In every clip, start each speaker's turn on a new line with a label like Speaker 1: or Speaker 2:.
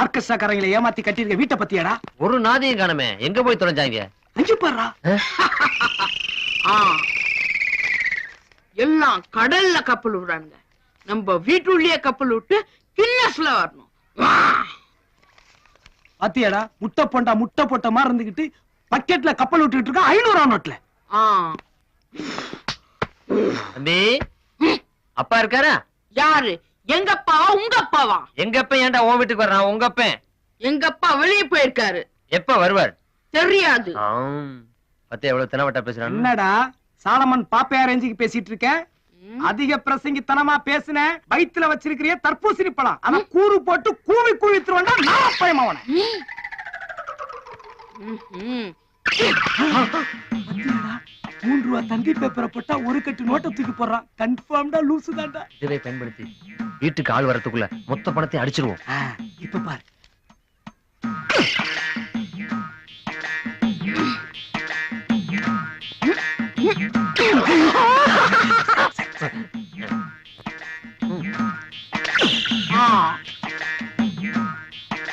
Speaker 1: ஆர்கெஸ்ட்ராக்காரங்களை ஏமாத்தி கட்டிருக்க வீட்டை பத்தியாடா?
Speaker 2: ஒரு நாதையும் காணமே, எங்க போய் தொலைஞ்சாங்க?
Speaker 1: அஞ்சு பாடுறா.
Speaker 3: எல்லாம் கடல்ல கப்பல் விடுறாங்க. நம்ம வீட்டுள்ளே கப்பல் விட்டு கின்னஸ்ல வரணும்.
Speaker 1: பாத்தியாடா, முட்டை போண்டா முட்டை போட்ட மாதிரி இருந்துகிட்டு பக்கெட்ல கப்பல் விட்டுட்டு இருக்க 500 நோட்ல.
Speaker 2: தம்பி, அப்பா இருக்காரா?
Speaker 3: யாரு? எங்க அப்பாவா உங்க அப்பாவா?
Speaker 2: எங்க அப்பா ஏன்டா உன் வீட்டுக்கு வர்றான்? உங்க அப்பா
Speaker 3: எங்க அப்பா வெளியே போயிருக்காரு.
Speaker 2: எப்ப வருவார்
Speaker 3: தெரியாது.
Speaker 2: பத்தி எவ்வளவு தினவட்டா பேசுறான்.
Speaker 1: என்னடா சாலமன் பாப்பையா ரேஞ்சுக்கு பேசிட்டு இருக்க? அதிக பிரசங்கித்தனமா பேசுன வயித்துல வச்சிருக்கிறிய தர்பூசணி பழம். ஆனா கூறு போட்டு கூவி கூவித்துருவா நான் பயமாவன. 3 ரூபா தந்தி பேப்பரை போட்டா ஒரு கட்டு நோட்டை தூக்கி போடுறான். கன்ஃபார்ம்டா லூசு தான்டா.
Speaker 2: இதை பயன்படுத்தி வீட்டுக்கு ஆள் வரதுக்குள்ள மொத்த பணத்தை அடிச்சிருவோம்.
Speaker 1: இப்ப பாரு.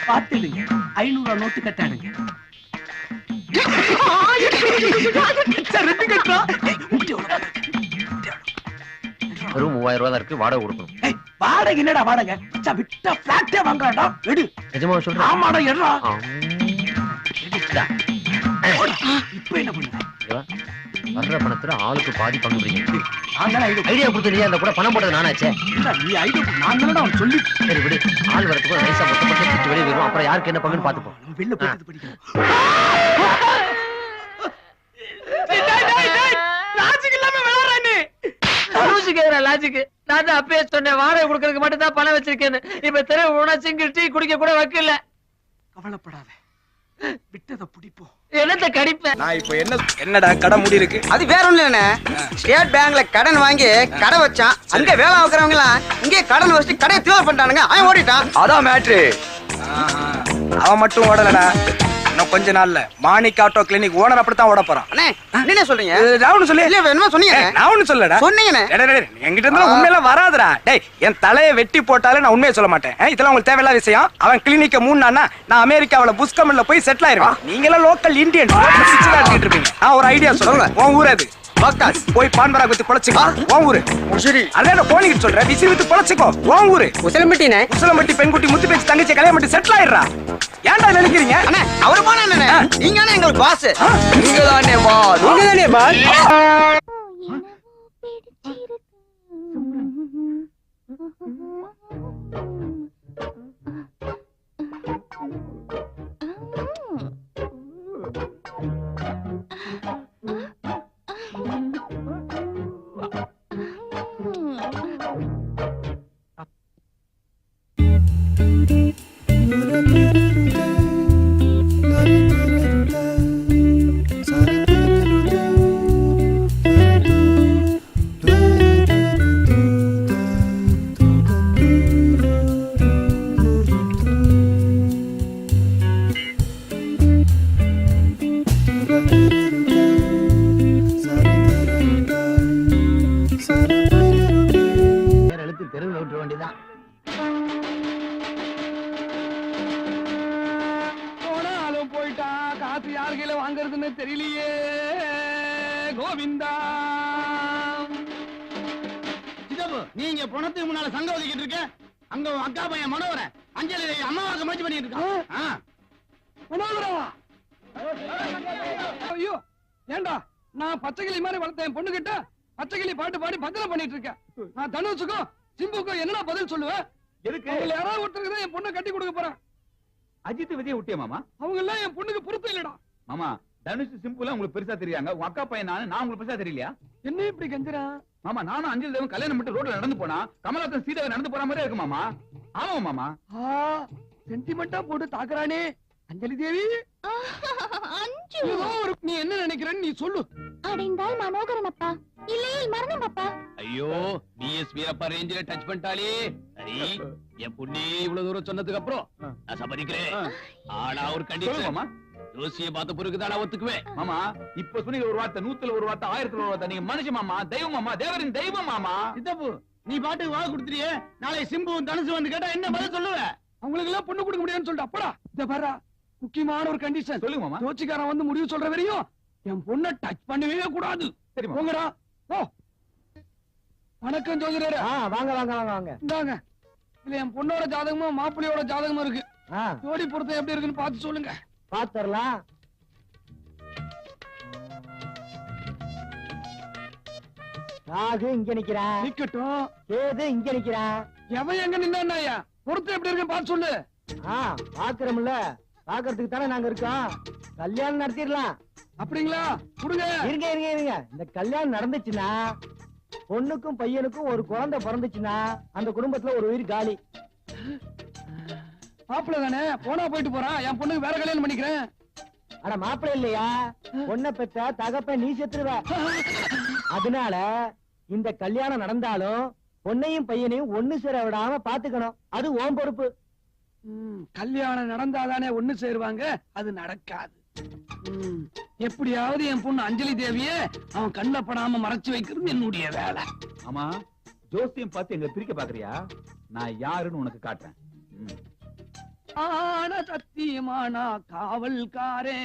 Speaker 1: பாத்துடுங்க, 500 நோட்டு கட்டாடுங்க.
Speaker 2: வெறும் 3000 ரூபாய் இருக்கு, வாடகை கொடுக்கணும்.
Speaker 1: வாடகை என்னடா வாடகை? விட்டா பிளாட்டே வாங்கடா. எடு.
Speaker 2: நிஜமா சொல்றேன்.
Speaker 1: ஆமாடா, எடுடா. இப்ப என்ன பண்ணுங்க?
Speaker 2: வர்ற பணத்துல ஆளுக்கு பாதி பங்குறீங்க.
Speaker 1: ஐடியா
Speaker 2: கொடுத்து அந்த கூட பணம் போட்டது நானாச்சே.
Speaker 1: நீ ஐடியா நான் தானடா அவன் சொல்லி.
Speaker 2: சரி விடு, ஆள் வரதுக்கு நைசா மொத்த பணத்தை வெளியே வரும். அப்புறம் யாருக்கு என்ன பங்குன்னு பாத்துப்போம்.
Speaker 1: வெளில போட்டு படிக்கணும். லாஜிக் இல்லாம விளையாடுறானே.
Speaker 2: லாஜிக் நான் தான் அப்பயே சொன்னேன், வாடகை கொடுக்கறதுக்கு மட்டும் தான் பணம் வச்சிருக்கேன்னு. இப்ப தெருவு உணா சிங்கிள் டீ குடிக்க கூட வைக்கல.
Speaker 1: கவலைப்படாத, விட்டத பிடிப்போம்.
Speaker 2: என்னத்த கடிப்பேன்
Speaker 1: நான். இப்ப என்னடா கடை மூடி இருக்கு?
Speaker 4: அது வேற ஒண்ணு இல்லண்ணே. ஸ்டேட் பேங்க்ல கடன் வாங்கி கடை வச்சான். அங்க வேலை வைக்கிறவங்க எல்லாம் இங்கே கடன் வச்சுட்டு கடையை கிளோஸ் பண்ணிட்டானுங்க. அவன் ஓடிட்டான்.
Speaker 1: அதான் மேட்ரு. அவன் மட்டும் ஓடலடா. இன்னும் கொஞ்ச நாள்ல மாணிக் ஆட்டோ கிளினிக் ஓனர் அப்படித்தான் ஓட போறான்.
Speaker 4: அண்ணே என்ன சொல்றீங்க?
Speaker 1: நான் ஒண்ணு சொல்லி.
Speaker 4: இல்ல என்னமோ சொன்னீங்க.
Speaker 1: நான் ஒண்ணு சொல்லடா.
Speaker 4: சொன்னீங்கண்ணே.
Speaker 1: என்கிட்ட இருந்தா உண்மையில வராதுடா. டேய், என் தலையை வெட்டி போட்டாலே நான் உண்மையை சொல்ல மாட்டேன். இதெல்லாம் உங்களுக்கு தேவையில்லாத விஷயம். அவன் கிளினிக்க மூணானா நான் அமெரிக்காவில புஷ்கமன்ல போய் செட்டில் ஆயிருவேன். நீங்க எல்லாம் லோக்கல் இந்தியன் இருப்பீங்க. நான் ஒரு ஐடியா சொல்றேன். உன் ஊர் அது பக்காஸ். போய் பான்பரா குத்தி பொழைச்சுக்கோ. உன் ஊரு சரி. அதான் போனிக்கிட்டு சொல்றேன். விசி வித்து பொழைச்சுக்கோ. உன் ஊரு
Speaker 4: உசிலம்பட்டினே.
Speaker 1: உசிலம்பட்டி பெண்குட்டி முத்து பேச்சு தங்கச்சி கல்யாணம் பண்ணி செட்டில் ஆயிடுறா. ஏன்டா நினைக்கிறீங்க?
Speaker 4: அண்ணே அவரு போனா என்னண்ணே? நீங்க தானே எங்களுக்கு பாஸ். நீங்க தானே பாஸ். நீங்க தானே பாஸ்.
Speaker 1: தெரியலையே கோவிந்தா.
Speaker 4: நீங்க பணத்துக்கு முன்னால சங்கம் ஒதுக்கிட்டு இருக்க. அங்க அக்கா பையன் மனோவர அஞ்சலி அம்மாவுக்கு முயற்சி பண்ணிட்டு இருக்கான்.
Speaker 1: மனோகரவா? ஐயோ ஏண்டா, நான் பச்சைக்கிளி மாதிரி வளர்த்த என் பொண்ணு கிட்ட பச்சைக்கிளி பாட்டு பாடி பத்திரம் பண்ணிட்டு இருக்கேன். நான் தனுஷுக்கும் சிம்புக்கும் என்ன பதில் சொல்லுவேன்? எதுக்கு? யாராவது ஒருத்தருக்கு தான் என் பொண்ணை கட்டி கொடுக்க போறேன்.
Speaker 5: அஜித் விஜய் விட்டியா மாமா?
Speaker 1: அவங்க எல்லாம் என் பொண்ணுக்கு பொறுத்து இல்லடா.
Speaker 5: மாமா தனுஷ் சிம்புல உங்களுக்கு பெருசா தெரியாங்க. உங்க அக்கா பையன் நான் உங்களுக்கு பெருசா தெரியலையா?
Speaker 1: என்ன இப்படி கெஞ்சரா?
Speaker 5: மாமா நானும் அஞ்சல் தேவன் கல்யாணம் மட்டும் ரோட்ல நடந்து போனா கமலாசன் சீதாவை நடந்து போற மாதிரி இருக்கு மாமா. ஆமா மாமா.
Speaker 1: சென்டிமெண்டா போட்டு தாக்குறானே அஞ்சலி தேவி. நீ என்ன நினைக்கிறன்னு நீ சொல்லு.
Speaker 6: அடைந்தால் மனோகரன் அப்பா, இல்லையே மரணம் அப்பா.
Speaker 5: ஐயோ டிஎஸ்பி அப்பா ரேஞ்சில டச் பண்ணிட்டாலே. சரி என் பொண்ணே இவ்வளவு தூரம் சொன்னதுக்கு அப்புறம் நான் சம்மதிக்கிறேன். ஆனா ஒரு கண்டிஷன் மாமா. ஜோசியை பார்த்த பிறகு தான் ஒத்துக்குவேன் மாமா. இப்ப சொன்னீங்க ஒரு வார்த்தை, 100ல ஒரு வார்த்தை, 1000ல ஒரு வார்த்தை. நீங்க மனுஷன் மாமா, தெய்வம் மாமா, தேவரின் தெய்வம் மாமா.
Speaker 4: சித்தப்பு நீ பாட்டுக்கு வாக்கு கொடுத்துறியே. நாளை சிம்புவும் தனுசு வந்து கேட்டா என்ன பதில் சொல்லுவ?
Speaker 1: அவங்களுக்கு எல்லாம் பொண்ணு கொடுக்க முடியாதுன்னு சொல்லிட்டு அப்படா இந்த பாரா முக்கியமான ஒரு கண்டிஷன்
Speaker 5: சொல்லுங்க மாமா.
Speaker 1: ஜோசிக்காரன் வந்து முடிவு சொல்ற வரையும் என் பொண்ணை டச் பண்ணவே கூடாது.
Speaker 5: சரி மாமா.
Speaker 1: போங்கடா ஓ. வணக்கம் ஜோதிடரே.
Speaker 4: வாங்க வாங்க வாங்க வாங்க.
Speaker 1: இந்தாங்க இதுல என் பொண்ணோட ஜாதகமும் மாப்பிள்ளையோட ஜாதகமும் இருக்கு. ஜோடி பொருத்தம் எப்படி இருக்குன்னு பார்த்து சொல்லுங்க.
Speaker 4: பாத்துறலாம். ராகு இங்க நிக்கிறான்.
Speaker 1: நிக்கட்டும்.
Speaker 4: கேது இங்க நிக்கிறான்.
Speaker 1: எவன் எங்க நின்னா பொருத்தம் எப்படி இருக்குன்னு பார்த்து சொல்லு.
Speaker 4: பாக்குறோம்ல, பாக்குறதுக்கு தானே நாங்க இருக்கோம். கல்யாணம் நடத்திடலாம்.
Speaker 1: அப்படிங்களா? கொடுங்க.
Speaker 4: இருங்க இருங்க இருங்க. இந்த கல்யாணம் நடந்துச்சுன்னா பொண்ணுக்கும் பையனுக்கும் ஒரு குழந்தை பிறந்துச்சுன்னா அந்த குடும்பத்துல ஒரு உயிர் காலி.
Speaker 1: மாப்பிள்ள தானே போனா போயிட்டு போறான். என் பொண்ணுக்கு வேற கல்யாணம் பண்ணிக்கிறேன்.
Speaker 4: ஆனா மாப்பிள்ள இல்லையா? பொண்ணை பெத்த தகப்ப நீ செத்துருவ. அதனால இந்த கல்யாணம் நடந்தாலும் பொண்ணையும் பையனையும் ஒண்ணு சேர விடாம பாத்துக்கணும். அது உன் பொறுப்பு.
Speaker 1: கல்யாணம் நடந்தாதானே ஒண்ணு சேருவாங்க. அது நடக்காது. எப்படியாவது என் பொண்ணு அஞ்சலி தேவிய அவன் கண்ணுல படாம மறைச்சு வைக்கிறது என்னுடைய வேலை.
Speaker 5: ஆமா, ஜோசியம் பார்த்து எங்க பிரிக்க பாக்குறியா? நான் யாருன்னு உனக்கு காட்டுறேன்.
Speaker 1: ஆன சத்தியமானா காவல்காரே.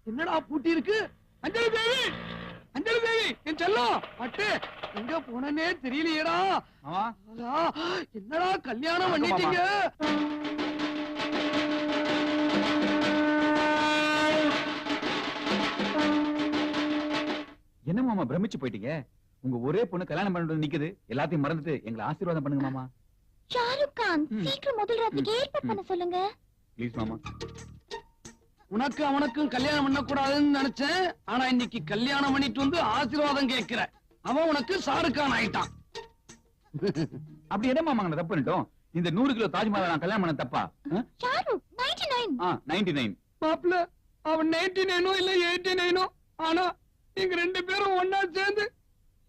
Speaker 1: என்னடா பூட்டி இருக்கு? அஞ்சலி தேவி, அஞ்சலி தேவி என் செல்லம் பட்டு எங்க போனே தெரியலையேடா. என்னடா கல்யாணம் பண்ணிட்டீங்க?
Speaker 5: என்ன மாமா பிரமிச்சு போயிட்டீங்க? உங்க ஒரே பொண்ணு கல்யாணம் பண்ணிட்டு நிக்குது. எல்லாத்தையும் மறந்துட்டு எங்களை ஆசீர்வாதம் பண்ணுங்க மாமா.
Speaker 6: ஷாருக் கான் சீக்கிரம் முதல் ராத்திரிக்கு ஏற்பாடு பண்ண சொல்லுங்க.
Speaker 5: ப்ளீஸ் மாமா.
Speaker 1: உனக்கு அவனுக்கும் கல்யாணம் பண்ண கூடாதுன்னு நினைச்சேன். ஆனா இன்னைக்கு கல்யாணம் பண்ணிட்டு வந்து ஆசீர்வாதம் கேட்கிற. அவன் உனக்கு ஷாருக் கான் ஆயிட்டான்.
Speaker 5: அப்படி என்ன மாமா தப்பு பண்ணிட்டோம்? இந்த 100 கிலோ தாஜ்மஹால் நான் கல்யாணம் பண்ண தப்பா?
Speaker 6: ஷாருக் 99.
Speaker 5: 99.
Speaker 1: மாப்பிள்ள அவன் 99 இல்ல 89. ஆனா நீங்க 2 பேரும் ஒன்னா சேர்ந்து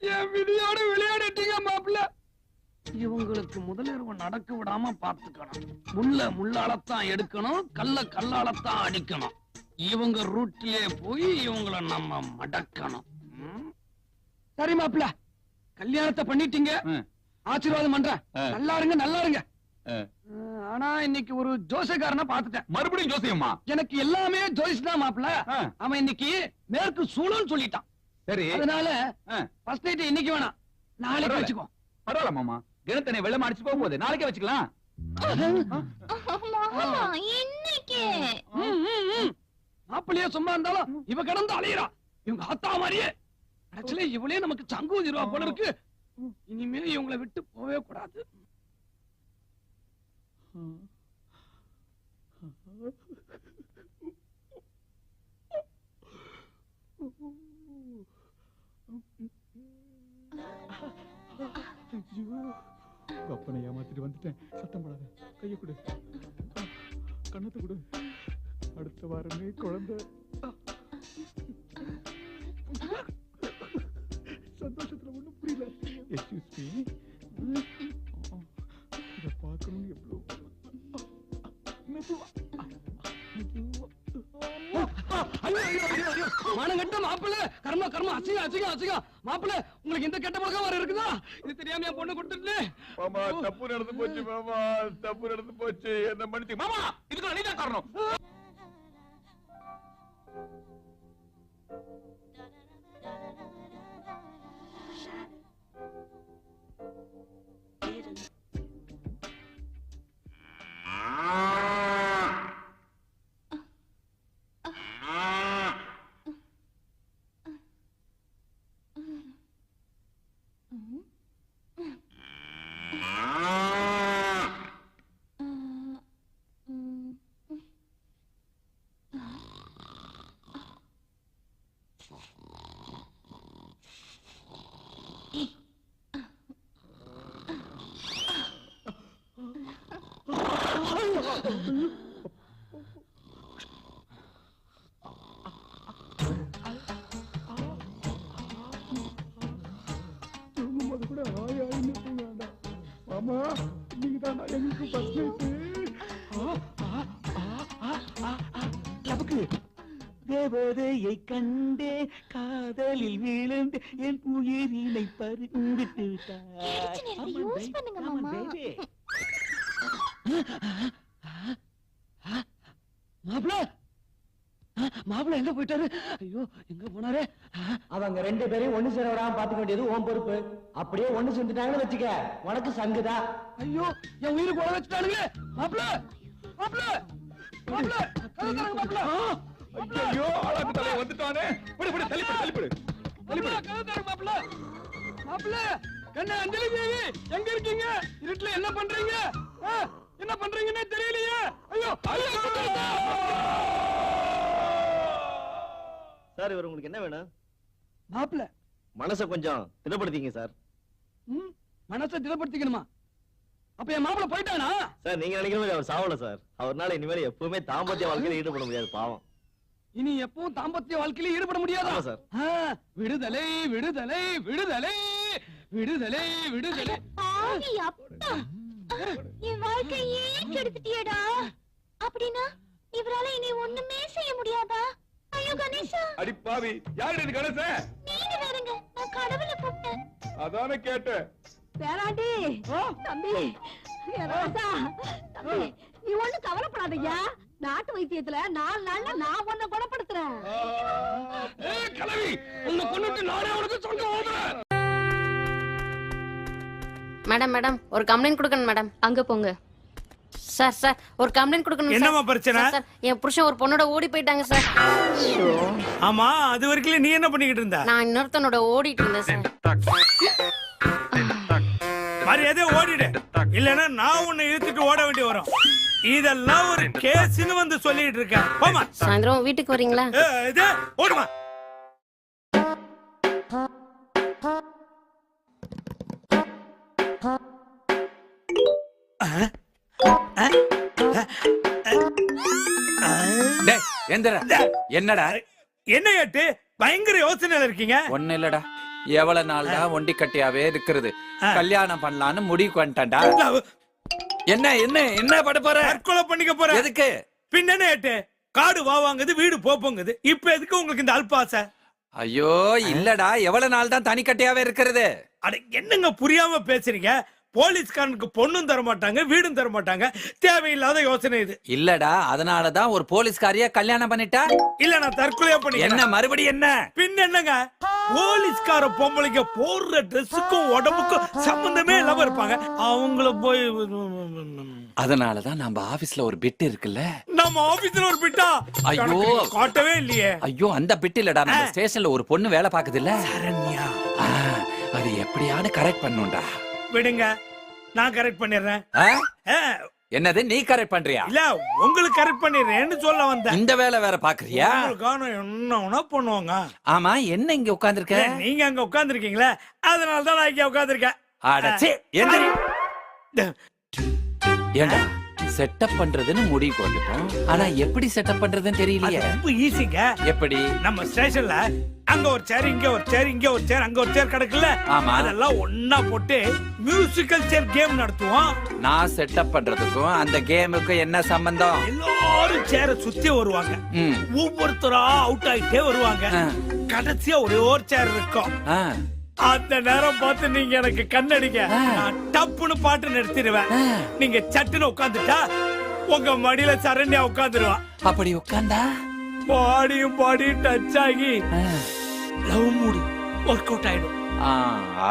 Speaker 1: என் விதியோட விளையாடிட்டீங்க மாப்பிள்ள. இவங்களுக்கு முதலிரவு நடக்க விடாம பாத்துக்கணும். முள்ள முள்ளாலத்தான் எடுக்கணும், கல்ல கல்லாலத்தான் அடிக்கணும். இவங்க ரூட்லயே போய் இவங்களை நம்ம மடக்கணும். சரி மாப்பிள்ள, கல்யாணத்தை பண்ணிட்டீங்க. ஆசீர்வாதம் பண்றேன். நல்லா இருங்க, நல்லா இருங்க. ஆனா இன்னைக்கு ஒரு ஜோசியக்காரனை பாத்துட்டேன்.
Speaker 5: மறுபடியும் ஜோசியம்மா?
Speaker 1: எனக்கு எல்லாமே ஜோசியம் தான் மாப்பிள்ள. அவன் இன்னைக்கு மேற்கு சூழல் சொல்லிட்டான்.
Speaker 5: சரி, அதனால
Speaker 1: ஃபர்ஸ்ட் நைட் இன்னைக்கு வேணாம், நாளைக்கு வச்சுக்கோ.
Speaker 5: பரவாயில்ல மாமா, கிணத்தனை வெள்ளம் அடிச்சு போகும்போது நாளைக்கே வச்சுக்கலாம்.
Speaker 6: இன்னைக்கு
Speaker 1: மாப்பிள்ளையே சும்மா இருந்தாலும் இவ கடந்து அலையிறா. இவங்க அத்தா மாதிரியே ஆக்சுவலி இவளே நமக்கு சங்கூதிருவா போல இருக்கு. இனிமே இவங்களை விட்டு போவே கூடாது.
Speaker 5: அப்பனை ஏமாத்திட்டு வந்துட்டேன். சத்தம் போடாத, கைய கொடு, கண்ணத்தை கொடு. அடுத்த வாரமே குழந்தை. சந்தோஷத்துல ஒண்ணும் புரியல. எக்ஸ்கியூஸ் மீ, இத பார்க்கணும். எவ்வளவு
Speaker 1: மானங்கட்ட மாப்பிள்ள, கர்மா கர்மா, அசிங்க அசிங்க அசிங்க. மாப்பிள்ள உங்களுக்கு இந்த கெட்ட பழக்கம் வர இருக்குதா? இது தெரியாம என் பொண்ணு கொடுத்துட்டு.
Speaker 5: மாமா தப்பு நடந்து போச்சு. மாமா தப்பு நடந்து போச்சு. என்ன மன்னிச்சு மாமா. இதுக்கு நீதான் காரணம். மாமா நீங்க தான் எங்களுக்கு ஃபர்ஸ்ட் நைட். தேவதையை கண்டே காதலில் விழுந்து என் உயிரினை பறிந்து விட்டார்.
Speaker 6: யூஸ் பண்ணுங்க மாமா.
Speaker 2: மாப்பிள்ள எங்க போயிட்டாரு? ஐயோ, எங்க போனாரு?
Speaker 4: அவங்க 2 பேரையும் ஒண்ணு சேர விடாம பாத்துக்க வேண்டியது உன் பொறுப்பு. அப்படியே ஒண்ணு சேர்ந்துட்டாங்கன்னு வச்சுக்க, உனக்கு சங்குதான்.
Speaker 2: ஐயோ, என் உயிருக்கு உழ வச்சுட்டானுங்க. மாப்பிள்ள மாப்பிள்ள மாப்பிள்ள கதவு திறங்க மாப்பிள்ள.
Speaker 5: ஐயோ ஆளாக்கு தலை வந்துட்டானே. விடு விடு தள்ளி போடு.
Speaker 2: மாப்பிள்ள கதவு திறங்க மாப்பிள்ள. மாப்பிள்ள கண்ணே, அஞ்சலி தேவி எங்க இருக்கீங்க? இருட்டுல என்ன பண்றீங்க? என்ன பண்றீங்கன்னே தெரியலையே. ஐயோ
Speaker 4: சார், இவர் உங்களுக்கு என்ன வேணும்?
Speaker 2: மாப்பிள்ள
Speaker 4: மனசை கொஞ்சம் திடப்படுத்திங்க சார்.
Speaker 2: மனசை திடப்படுத்திக்கணுமா? அப்ப என் மாப்பிள்ள போயிட்டானா?
Speaker 4: சார், நீங்க நினைக்கிற மாதிரி அவர் சாவல சார். அவர்னால இனிமேல் எப்பவுமே தாம்பத்திய வாழ்க்கையில ஈடுபட முடியாது, பாவம்.
Speaker 2: இனி எப்பவும் தாம்பத்திய வாழ்க்கையில ஈடுபட முடியாதா?
Speaker 4: ஆமா சார்.
Speaker 2: விடுதலை விடுதலை விடுதலை விடுதலை விடுதலை.
Speaker 6: ஆவி அப்பா, என் வாழ்க்கையே கெடுத்துட்டியேடா. அப்படின்னா இவரால இனி ஒண்ணுமே செய்ய முடியாதா? ஐயோ கணேசா,
Speaker 5: அடி பாவி, யாரு இது கணேச?
Speaker 6: நீங்க வேறங்க, நான் கடவுளை கூப்பிட்டேன்.
Speaker 5: அதானே கேட்டேன்.
Speaker 7: பேராண்டி, தம்பி, என் ராசா, தம்பி, நீ ஒண்ணு கவலைப்படாதய்யா. நாட்டு வைத்தியத்துல 4 நாள்ல நான் உன்னை குணப்படுத்துறேன்.
Speaker 2: கலவி, உன்னை கொன்னுட்டு நானே உனக்கு சொல்ல ஓடுறேன்.
Speaker 8: மேடம் மேடம் ஒரு கம்ப்ளைண்ட் கொடுக்கணும் மேடம். அங்க போங்க. சார் சார் ஒரு கம்ப்ளைண்ட் கொடுக்கணும்.
Speaker 1: என்னம்மா பிரச்சனை?
Speaker 8: சார் என் புருஷன் ஒரு பொண்ணோட ஓடி போயிட்டாங்க சார்.
Speaker 1: ஆமா, அது வரைக்கும் நீ என்ன பண்ணிக்கிட்டு இருந்த?
Speaker 8: நான் இன்னொருத்தனோட ஓடிட்டு இருந்தேன் சார்.
Speaker 1: மரியாதை ஓடிடு, இல்லன்னா நான் உன்னை இழுத்துட்டு ஓட வேண்டி வரும். இதெல்லாம் ஒரு கேஸ்னு வந்து சொல்லிட்டு இருக்க. போமா,
Speaker 8: சாயந்தரம் வீட்டுக்கு வரீங்களா?
Speaker 1: இது ஓடுமா.
Speaker 9: என்னடா
Speaker 1: என்ன கேட்டு பயங்கர யோசனையில இருக்கீங்க?
Speaker 9: ஒண்ணு இல்லடா, எவ்வளவு நாள் தான் ஒண்டி கட்டியாவே இருக்கிறது. கல்யாணம் பண்ணலான்னு முடிவுக்கு வந்துட்டா. என்ன என்ன என்ன பண்ண போற?
Speaker 1: தற்கொலை பண்ணிக்க போற?
Speaker 9: எதுக்கு?
Speaker 1: பின்ன என்ன கேட்டு, காடு வாங்குது, வீடு போங்குது. இப்ப எதுக்கு உங்களுக்கு இந்த அல்பாசை?
Speaker 9: ஐயோ இல்லடா, எவ்வளவு நாள் தான் தனி கட்டியாவே இருக்கிறது?
Speaker 1: அட என்னங்க புரியாம பேசுறீங்க? போலீஸ்காரனுக்கு பொண்ணும் தர மாட்டாங்க, வீடும் தர மாட்டாங்க. தேவையில்லாத யோசனை இது.
Speaker 9: இல்லடா, அதனாலதான் ஒரு போலீஸ்காரிய கல்யாணம் பண்ணிட்டா.
Speaker 1: இல்ல நான் தற்கொலையா பண்ணி
Speaker 9: என்ன மறுபடியும் என்ன?
Speaker 1: பின் என்னங்க, போலீஸ்கார பொம்பளைங்க போடுற ட்ரெஸ்ஸுக்கும் உடம்புக்கும் சம்பந்தமே இல்லாம இருப்பாங்க. அவங்கள போய்
Speaker 9: அதனாலதான் நம்ம ஆபீஸ்ல ஒரு பிட் இருக்குல்ல.
Speaker 1: நம்ம ஆபீஸ்ல ஒரு பிட்டா?
Speaker 9: ஐயோ
Speaker 1: காட்டவே இல்லையே.
Speaker 9: ஐயோ அந்த பிட் இல்லடா, நம்ம ஸ்டேஷன்ல ஒரு பொண்ணு வேலை பாக்குது இல்ல,
Speaker 1: சரண்யா.
Speaker 9: அது எப்படியாவது கரெக்ட் பண்ணுண்டா.
Speaker 1: விடுங்க, நான் கரெக்ட் பண்ணிடுறேன்.
Speaker 9: என்னது நீ கரெக்ட் பண்றியா?
Speaker 1: இல்ல உங்களுக்கு கரெக்ட் பண்ணிடுறேன்னு சொல்ல வந்தேன்.
Speaker 9: இந்த வேலை வேற பாக்குறியா?
Speaker 1: உங்களுக்கான என்ன பண்ணுவாங்க.
Speaker 9: ஆமா, என்ன இங்க உட்கார்ந்திருக்க?
Speaker 1: நீங்க அங்க உட்கார்ந்திருக்கீங்களே, அதனாலதான் நான் இங்க உட்கார்ந்திருக்கேன்.
Speaker 9: அடச்சே, ஏண்டா செட்டப் பண்றதுன்னு முடிவுக்கு வந்துட்டோம். ஆனா எப்படி செட்டப் பண்றதுன்னு தெரியலையே.
Speaker 1: ரொம்ப ஈஸிங்க.
Speaker 9: எப்படி?
Speaker 1: நம்ம ஸ்டேஷன்ல அங்க ஒரு சேர், இங்க ஒரு சேர், இங்க ஒரு சேர், அங்க ஒரு சேர் கிடக்குல்ல.
Speaker 9: ஆமா.
Speaker 1: அதெல்லாம் ஒன்னா போட்டு மியூசிக்கல் சேர் கேம் நடத்துவோம்.
Speaker 9: நான் செட்டப் பண்றதுக்கும் அந்த கேமுக்கும் என்ன சம்பந்தம்?
Speaker 1: எல்லாரும் சேரை சுத்தி வருவாங்க. ஒவ்வொருத்தரா அவுட் ஆயிட்டே வருவாங்க. கடைசியா ஒரே ஒரு சேர் இருக்கும். அந்த நேரம் பார்த்து நீங்க எனக்கு கண்ணடிங்க, நான் டப்புன்னு பாட்டு நிறுத்திடுவேன். நீங்க சட்டுன்னு உட்காந்துட்டா உங்க மடியில சரண்யா உட்காந்துருவா.
Speaker 9: அப்படி உட்கார்ந்தா
Speaker 1: பாடியும் டச் ஆகி லவ் மூடு ஒர்க் அவுட் ஆயிடும்.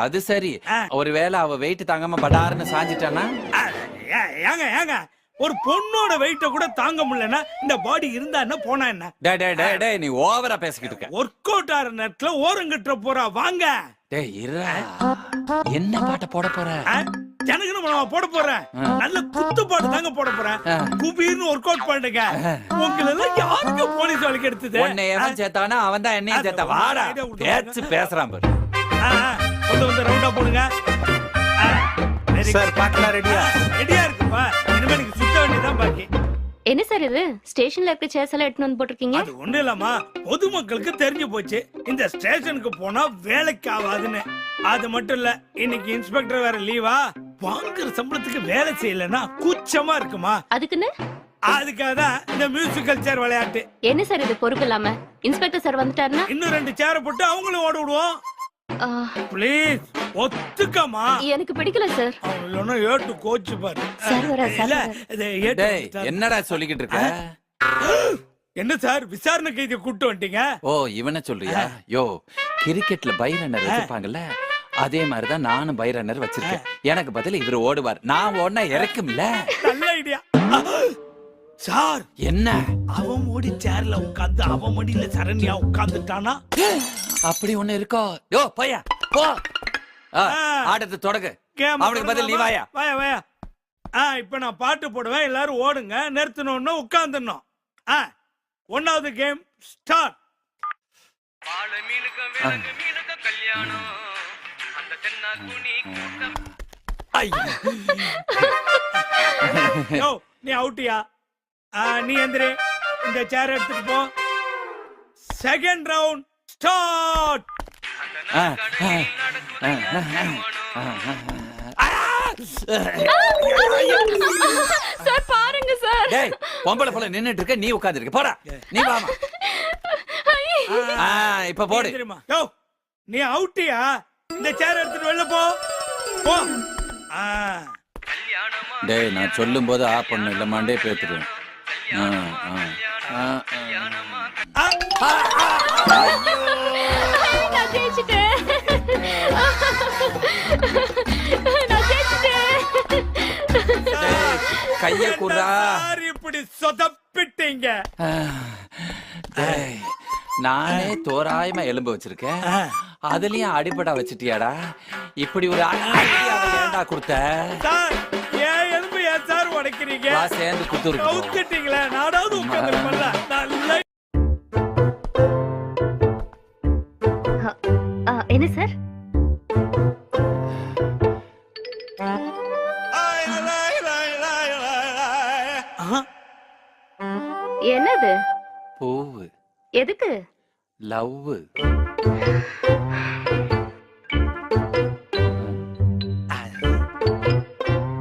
Speaker 9: அது சரி. ஒருவேளை அவ வெயிட் தாங்காம படாருன்னு சாஞ்சிட்டானா?
Speaker 1: ஏங்க ஏங்க, ஒரு பொண்ணோட வெயிட்ட கூட தாங்க முடியலன்னா இந்த பாடி இருந்தா என்ன போனா என்ன?
Speaker 9: டேய் நீ ஓவரா பேசிக்கிட்டு இருக்க.
Speaker 1: ஒர்க் அவுட் ஆற நேரத்துல ஓரங்கிட்ட போறா. வாங்க.
Speaker 9: டேய் இருடா, என்ன பாட்ட போட போற?
Speaker 1: ஜனகன நான் போட போறேன். நல்ல குத்து பாட்டு தாங்க போட போறேன். குபீர்னு ஒர்க் அவுட் பண்ணுங்க. உங்களை எல்லாம் யாருக்கு போலீஸ் வழக்கு எடுத்தது?
Speaker 9: உன்னை எவன் சேர்த்தானா அவன் தான் என்னையும் சேர்த்தா. வாடா, பேச்சு பேசுறான் பாரு.
Speaker 1: வந்து ரவுண்டா போடுங்க
Speaker 9: சார். பாக்கலாம் ரெடியா?
Speaker 1: ரெடியா இருக்குப்பா. இனிமே எனக்கு சுத்த வேண்டியதான் பாக்கி.
Speaker 6: என்ன சார் இது? ஸ்டேஷன்ல இருக்க சேர்ஸ் எல்லாம் எடுத்து வந்து போட்டிருக்கீங்க.
Speaker 1: அது ஒண்ணு இல்லம்மா, பொதுமக்களுக்கு தெரிஞ்சு போச்சு இந்த ஸ்டேஷனுக்கு போனா வேலைக்கு ஆகாதுன்னு. அது மட்டும் இல்ல, இன்னைக்கு இன்ஸ்பெக்டர் வேற லீவா. வாங்குற சம்பளத்துக்கு வேலை செய்யலன்னா கூச்சமா இருக்குமா?
Speaker 6: அதுக்குன்னு
Speaker 1: அதுக்காக தான் இந்த மியூசிக்கல் சேர் விளையாட்டு.
Speaker 6: என்ன சார் இது பொறுப்பு இல்லாம? இன்ஸ்பெக்டர் சார் வந்துட்டாருன்னா
Speaker 1: இன்னும் 2 சேரை போட்டு அவங்களும் ஓட விடுவோம். ப்ளீஸ்
Speaker 2: ஒத்துக்கமா.
Speaker 8: எனக்கு பிடிக்கல சார்.
Speaker 2: இல்லன்னா ஏட்டு கோச்சு பாரு.
Speaker 8: சார் வர
Speaker 2: இல்ல இது ஏட்டு
Speaker 9: டேய் என்னடா சொல்லிக்கிட்டு இருக்க?
Speaker 2: என்ன சார் விசாரணை கைதியை கூட்டு வந்துட்டீங்க?
Speaker 9: ஓ இவனை சொல்றியா? யோ கிரிக்கெட்ல பை ரன்னர் வச்சிருப்பாங்கல்ல அதே மாதிரிதான் நானும் பை ரன்னர் வச்சிருக்கேன். எனக்கு பதில் இவர் ஓடுவார், நான் ஓடினா இறக்கும்ல.
Speaker 2: நல்ல ஐடியா சார்.
Speaker 9: என்ன
Speaker 2: அவன் ஓடி சேர்ல உட்கார்ந்து அவன் மடியில சரண்யா உட்கார்ந்துட்டானா?
Speaker 9: அப்படி ஒண்ணு இருக்கோ? யோ போயா போ, ஆட்டத்தை தொடங்கு. அவனுக்கு பதில் நீ வாயா.
Speaker 2: வாயா வாயா. இப்ப நான் பாட்டு போடுவேன், எல்லாரும் ஓடுங்க. நிறுத்தணும்னா உட்கார்ந்துடணும். ஒன்னாவது கேம் ஸ்டார்ட். நீ அவுட்டியா? நீ எந்திரி, இந்த சேர் எடுத்துட்டு போ. Second round start.
Speaker 8: சார் பாருங்க சார்.
Speaker 9: டேய் பொம்பளை போல நின்னுட்டு இருக்க, நீ உட்கார்ந்து இருக்க. போடா நீ வாமா. இப்ப போடு.
Speaker 2: யோ நீ அவுட்டியா? இந்த சேர் எடுத்துட்டு வெளில போ போ.
Speaker 9: டேய் நான் சொல்லும் போது ஆஃப் பண்ணு, இல்ல மண்டே பேத்துறேன்.
Speaker 8: நான் ஜெயிச்சிட்டேன். நான் ஜெயிச்சிட்டேன்.
Speaker 9: கைய குறா.
Speaker 2: இப்படி சொதப்பிட்டீங்க.
Speaker 9: டேய் நானே தோராயமா எலும்பு வச்சிருக்கேன், அதுலயும் அடிபடா வச்சிட்டியாடா. இப்படி ஒரு ஐடியாவை ஏன்டா கொடுத்த?
Speaker 2: சார் ஏன் எலும்பு ஏன் சார் உடைக்கிறீங்க?
Speaker 9: வா சேர்ந்து குத்துருக்கு.
Speaker 2: கவுத்துட்டீங்களே, நானாவது உட்கார்ந்துருப்பேன்ல. நல்ல
Speaker 6: என்ன சார்?
Speaker 8: என்னது?
Speaker 9: பூவு.
Speaker 8: எதுக்கு?
Speaker 9: லவ்.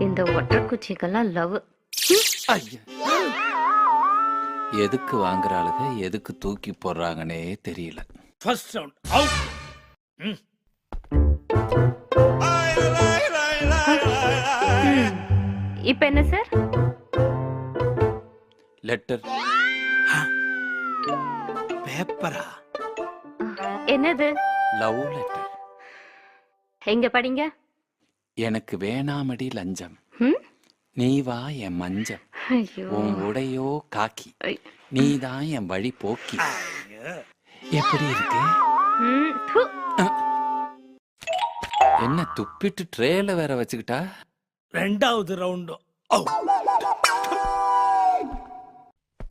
Speaker 8: இந்த ஒட்டக்குச்சிக்கெல்லாம் லவ்.
Speaker 9: எதுக்கு வாங்குறாளுக, எதுக்கு தூக்கி போடுறாங்கன்னே தெரியல.
Speaker 2: First round out.
Speaker 8: இப்ப என்ன சார்?
Speaker 9: லெட்டர்.
Speaker 2: பேப்பரா?
Speaker 8: என்னது?
Speaker 9: Love letter.
Speaker 8: எங்க படிங்க.
Speaker 9: எனக்கு வேணாமடி லஞ்சம்,
Speaker 8: ம்?
Speaker 9: நீ வா என் மஞ்சம்,
Speaker 8: ஐயோ.
Speaker 9: உன் உடையோ காக்கி,
Speaker 8: ஐ.
Speaker 9: நீதான் என் வழி போக்கி. எப்படி இருக்கு?
Speaker 8: ம், து.
Speaker 9: என்ன துப்பிட்டு ட்ரேல வேற வச்சுக்கிட்டா?
Speaker 2: ரெண்டாவது ரவுண்டும்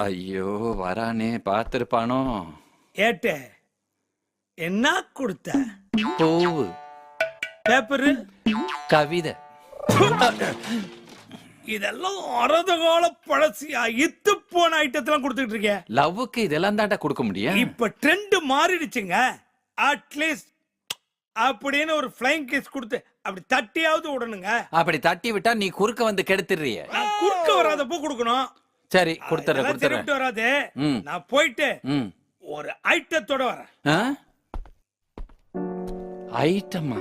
Speaker 9: ஐயோ வரானே, பாத்திருப்பானோ.
Speaker 2: ஏட்டே என்ன கொடுத்த?
Speaker 9: பூவு.
Speaker 2: பேப்பரு?
Speaker 9: கவிதை.
Speaker 2: இதெல்லாம் அரதகால பழசியா இத்து போன ஐட்டத்தெல்லாம் கொடுத்துட்டு இருக்கேன்.
Speaker 9: லவ்வுக்கு இதெல்லாம் தாண்டா கொடுக்க முடியும்.
Speaker 2: இப்ப ட்ரெண்ட் மாறிடுச்சுங்க. அட்லீஸ்ட் அப்படின்னு ஒரு ஃப்ளைங் கிஸ் கொடுத்து அப்படி தட்டியாவது விடணுங்க.
Speaker 9: அப்படி தட்டி விட்டா நீ குறுக்க வந்து கெடுத்துறிய.
Speaker 2: நான் குறுக்க வராதப்போ கொடுக்கணும்.
Speaker 9: சரி கொடுத்துறேன்.
Speaker 2: வராது.
Speaker 9: ம்.
Speaker 2: நான் போயிட்டு
Speaker 9: ம்.
Speaker 2: ஒரு ஐட்டத்தோட வரேன்.
Speaker 9: ஐட்டமா?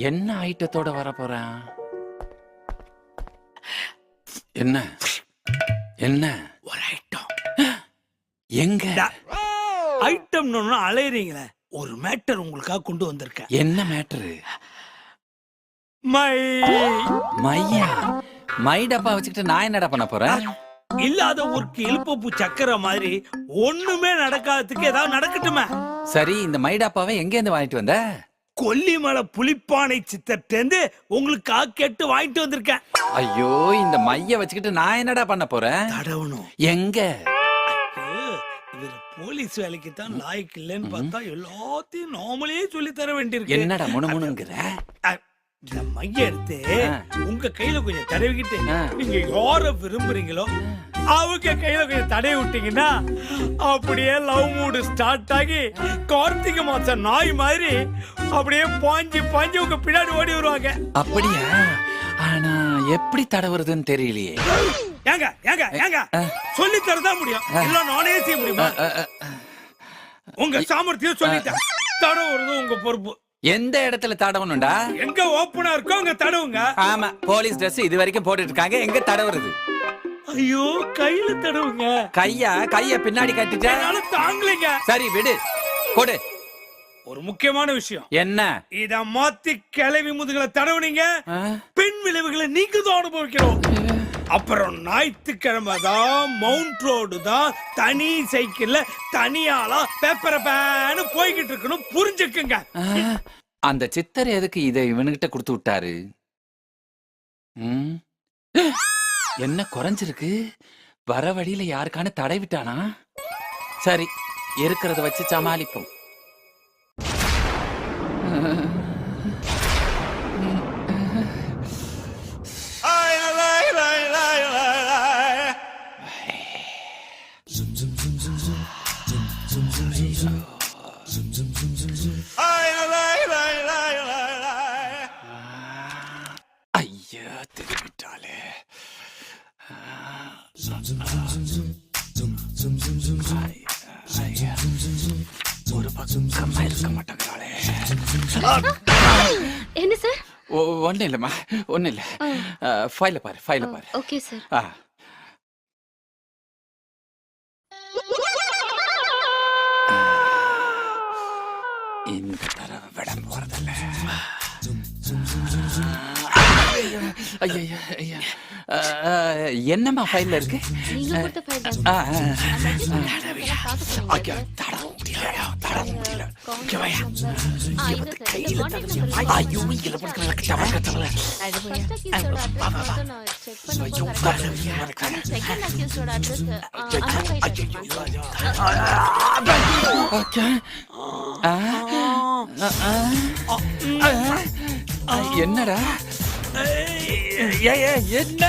Speaker 9: என்ன ஐட்டத்தோட வர போறேன்? என்ன என்ன
Speaker 2: ஒரு ஐட்டம்.
Speaker 9: எங்க?
Speaker 2: ஐட்டம் அலையறீங்களே, ஒரு மேட்டர் உங்களுக்காக கொண்டு வந்திருக்கேன்.
Speaker 9: என்ன மேட்டரு?
Speaker 2: மையா?
Speaker 9: மை டப்பா வச்சுக்கிட்டு நான் என்னடா பண்ண போறேன்?
Speaker 2: இல்லாத ஊருக்கு இழுப்பூ சக்கரை மாதிரி ஒண்ணுமே நடக்காததுக்கு ஏதாவது நடக்கட்டுமே.
Speaker 9: சரி இந்த மை டப்பாவை எங்க இருந்து வாங்கிட்டு வந்த?
Speaker 2: கொல்லிமலை புலிப்பானை சித்தர்ட்டேந்து உங்களுக்காக கேட்டு வாங்கிட்டு வந்திருக்கேன்.
Speaker 9: ஐயோ இந்த மைய வச்சுக்கிட்டு நான் என்னடா பண்ண போறேன்?
Speaker 2: தடவணும்.
Speaker 9: எங்க?
Speaker 2: போலீஸ் வேலைக்கு தான் லாய்க்கு இல்லைன்னு பார்த்தா எல்லாத்தையும் நாமளே சொல்லி தர வேண்டியிருக்கு.
Speaker 9: என்னடா முணுமுணுங்கிற?
Speaker 2: இந்த மைய எடுத்து உங்க கையில கொஞ்சம் தடவிக்கிட்டு நீங்க யார விரும்புறீங்களோ அவங்க கையில கொஞ்சம் தடவி விட்டீங்கன்னா அப்படியே லவ் மூடு ஸ்டார்ட் ஆகி கார்த்திகை மாசம் நாய் மாதிரி அப்படியே பாஞ்சு பாஞ்சு உங்க பின்னாடி ஓடி வருவாங்க.
Speaker 9: அப்படியா? ஆனா எப்படி தடவுறதுன்னு தெரியலையே.
Speaker 2: ஏங்க ஏங்க ஏங்க சொல்லி தரதான் முடியும், இல்ல நானே செய்ய முடியுமா? உங்க சாமர்த்தியம் சொல்லிட்டேன். தடவுறது உங்க பொறுப்பு.
Speaker 9: எந்த இடத்துல தடவணும்டா?
Speaker 2: எங்க ஓப்பனா இருக்கோ அங்க தடவுங்க.
Speaker 9: ஆமா, போலீஸ் Dress இது வரைக்கும் போட்டுட்டு இருக்காங்க, எங்க தடவுறது?
Speaker 2: ஐயோ, கையில தடவுங்க.
Speaker 9: கைய பின்னாடி கட்டிட்டா
Speaker 2: என்னால தாங்கலைங்க.
Speaker 9: சரி விடு, கொடு.
Speaker 2: ஒரு முக்கியமான விஷயம்.
Speaker 9: என்ன?
Speaker 2: இத மாத்தி கிளவி முதுகுல தடவுனீங்க, பின் விளைவுகளை நீங்க தான் அனுபவிக்கணும். அப்புறம் ஞாயிற்றுக்கிழமை தான் மவுண்ட் ரோடு தான் தனி சைக்கிள்ல தனியாளா பேப்பரை பேனு போய்கிட்டு இருக்கணும், புரிஞ்சுக்குங்க.
Speaker 9: அந்த சித்தர் எதுக்கு இதை இவனுகிட்ட கொடுத்து விட்டாரு? என்ன குறைஞ்சிருக்கு? வர வழியில யாருக்கான தடை விட்டானா? சரி, இருக்கிறத வச்சு சமாளிப்போம். ஐயா, திரும்பிட்டாலே. ஒரு பக்கமா இருக்க மாட்டாங்களே.
Speaker 8: என்ன சார்?
Speaker 9: ஒன்னும் இல்லம்மா, ஒன்னும் இல்ல. ஃபைல பாரு, ஃபைல பாரு.
Speaker 8: Okay sir.
Speaker 9: இந்த தடவை விட போறதில்ல. ஐயா, என்னம்மா ஃபைல்ல இருக்கு?
Speaker 8: நீங்க கொடுத்த ஃபைல் தான்.
Speaker 9: தட முடியல.
Speaker 8: ஐயோ, இங்க
Speaker 9: என்னடா? என்ன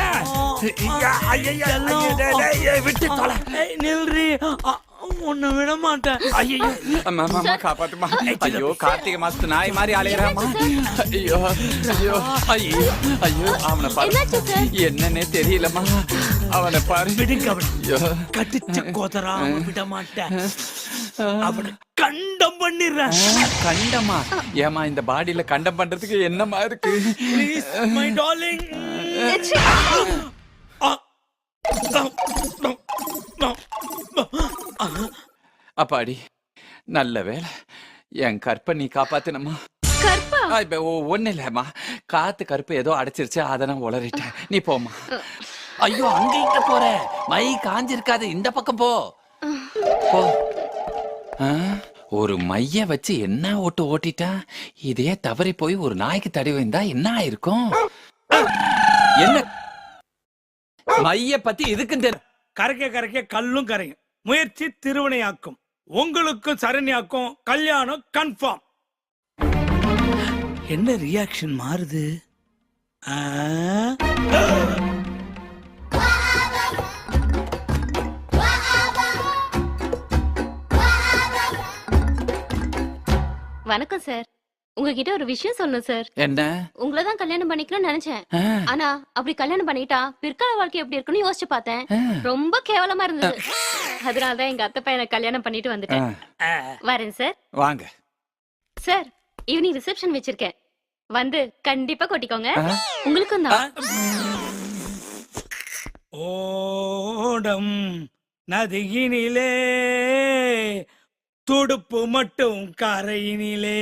Speaker 9: விட்டு தொலை.
Speaker 2: நில்றி, உன்னை விட மாட்டேன்.
Speaker 9: காப்பாத்துமா. ஐயோ, கார்த்திகை மாசத்து நாய் மாதிரி அலையறாமா. ஐயோ, அவனை பாரு. என்னன்னே தெரியலமா. அவனை பாரு.
Speaker 2: விடுங்க, கட்டிச்சு கோதராம விட மாட்டேன். அவனை கண்டம் பண்ணிடுறேன்.
Speaker 9: கண்டமா? ஏமா, இந்த பாடியில கண்டம் பண்றதுக்கு என்னமா இருக்கு?
Speaker 2: Please, my darling.
Speaker 9: அப்பாடி, நல்ல வேலை என் கற்பை நீ காப்பாத்தினமா. ஒண்ணு இல்லம்மா, காத்து கருப்பு ஏதோ அடைச்சிருச்சு, அதை நான் உளறிட்டேன். நீ போமா. ஐயோ, அங்க இங்க போற, மை காஞ்சிருக்காது, இந்த பக்கம் போ. ஒரு மைய வச்சு என்ன ஓட்டிட்டா? இதே தவறி போய் ஒரு நாய்க்கு தடி வைந்தா என்ன ஆயிருக்கும்? என்ன மைய பத்தி இதுக்கும் தெரியும்.
Speaker 2: கரைக்க கல்லும் கரையும். முயற்சி திருவினையாக்கும். உங்களுக்கும் சரண்யாக்கும் கல்யாணம் கன்ஃபார்ம். என்ன ரியாக்ஷன் மாறுது?
Speaker 8: வணக்கம் சார். உங்ககிட்ட ஒரு விஷயம் சொல்லணும் சார்.
Speaker 9: என்ன?
Speaker 8: உங்களை தான் கல்யாணம் பண்ணிக்கணும்னு நினைச்சேன். ஆனா அப்படி கல்யாணம் பண்ணிட்டா பிற்கால வாழ்க்கை எப்படி இருக்குன்னு யோசிச்சு பார்த்தேன். ரொம்ப கேவலமா இருந்தது. அதனாலதான் எங்க அத்தை பையனை கல்யாணம் பண்ணிட்டு வந்துட்டேன். வரேன் சார்.
Speaker 9: வாங்க
Speaker 8: சார். ஈவினிங் ரிசப்ஷன் வச்சிருக்கேன், வந்து கண்டிப்பா கொட்டிக்கோங்க. உங்களுக்கும் தான்.
Speaker 2: ஓடம் நதியினிலே துடுப்பு மட்டும் கரையினிலே.